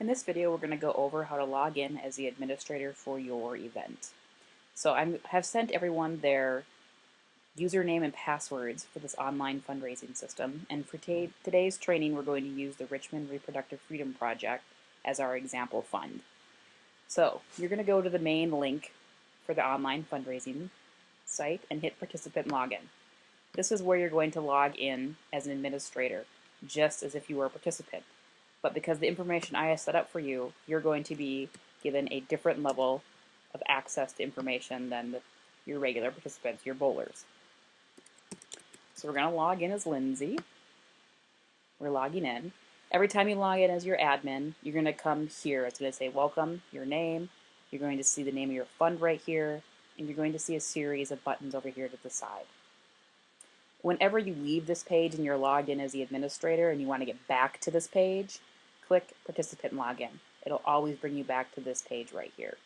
In this video, we're going to go over how to log in as the administrator for your event. So I have sent everyone their username and passwords for this online fundraising system, and for today's training, we're going to use the Richmond Reproductive Freedom Project as our example fund. So you're going to go to the main link for the online fundraising site and hit participant login. This is where you're going to log in as an administrator, just as if you were a participant. But because the information I have set up for you, you're going to be given a different level of access to information than your regular participants, your bowlers. So we're going to log in as Lindsay. We're logging in. Every time you log in as your admin, you're going to come here. It's going to say welcome, your name. You're going to see the name of your fund right here, and you're going to see a series of buttons over here to the side. Whenever you leave this page and you're logged in as the administrator and you want to get back to this page, click Participant Login. It'll always bring you back to this page right here.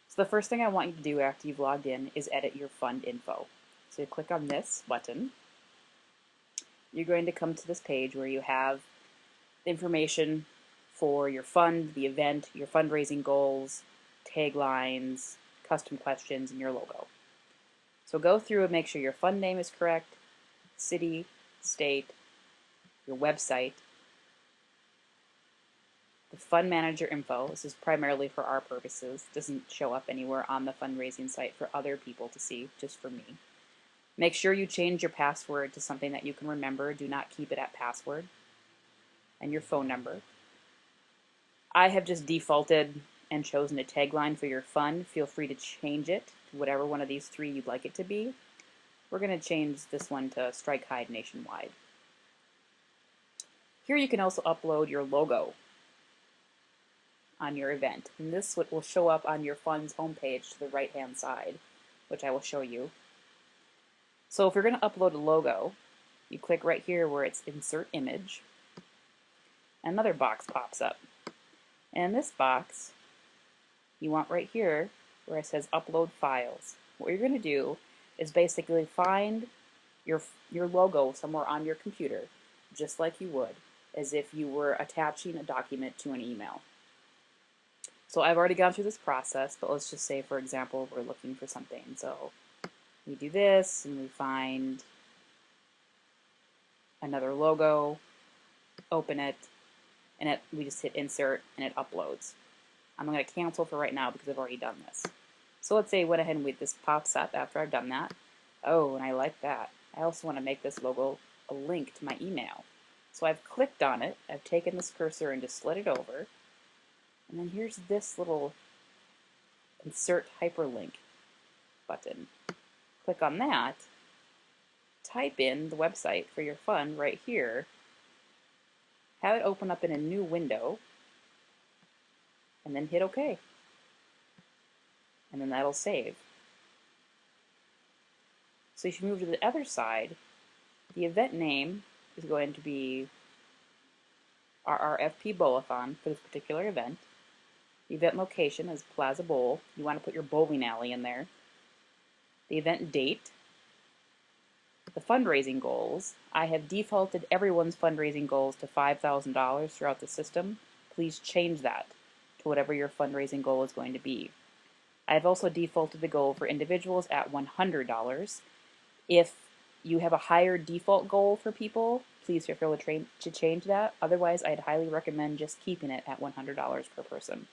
So the first thing I want you to do after you've logged in is edit your fund info. So you click on this button. You're going to come to this page where you have information for your fund, the event, your fundraising goals, taglines, custom questions, and your logo. So go through and make sure your fund name is correct, city, state, your website, the fund manager info. This is primarily for our purposes. It doesn't show up anywhere on the fundraising site for other people to see, just for me. Make sure you change your password to something that you can remember. Do not keep it at password. And your phone number. I have just defaulted and chosen a tagline for your fund. Feel free to change it to whatever one of these three you'd like it to be. We're going to change this one to Strike Hide Nationwide. Here you can also upload your logo on your event, and this will show up on your fund's homepage to the right hand side, which I will show you. So if you're going to upload a logo, you click right here where it's Insert Image. Another box pops up, and in this box you want right here where it says Upload Files. What you're going to do is basically find your logo somewhere on your computer, just like you would as if you were attaching a document to an email. So I've already gone through this process, but let's just say, for example, we're looking for something. So we do this and we find another logo, open it, and we just hit insert and it uploads. I'm going to cancel for right now because I've already done this. So let's say I went ahead and this pops up after I've done that. Oh, and I like that. I also want to make this logo a link to my email. So I've clicked on it, I've taken this cursor and just slid it over, and then here's this little insert hyperlink button. Click on that, type in the website for your fund right here, have it open up in a new window, and then hit OK. And then that'll save. So if you move to the other side, the event name is going to be our RFP Bowlathon for this particular event. The event location is Plaza Bowl. You want to put your bowling alley in there. The event date. The fundraising goals. I have defaulted everyone's fundraising goals to $5,000 throughout the system. Please change that to whatever your fundraising goal is going to be. I've also defaulted the goal for individuals at $100. If you have a higher default goal for people, please feel free to change that. Otherwise, I'd highly recommend just keeping it at $100 per person.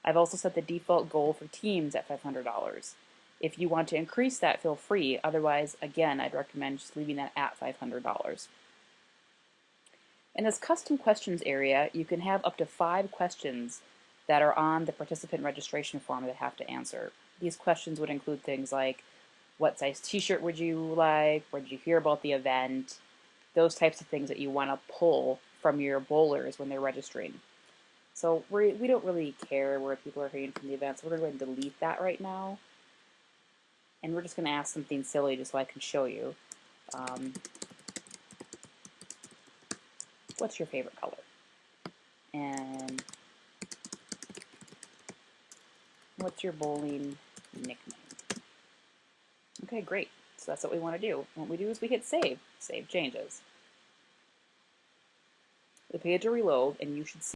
I've also set the default goal for teams at $500. If you want to increase that, feel free. Otherwise, again, I'd recommend just leaving that at $500. In this custom questions area, you can have up to 5 questions that are on the participant registration form that have to answer. These questions would include things like, what size t-shirt would you like? Where did you hear about the event? Those types of things that you want to pull from your bowlers when they're registering. So we don't really care where people are hearing from the event, so we're going to delete that right now. And we're just going to ask something silly just so I can show you. What's your favorite color? And what's your bowling nickname? Okay, great. So that's what we want to do. What we do is we hit save. Save changes. The page will reload and you should see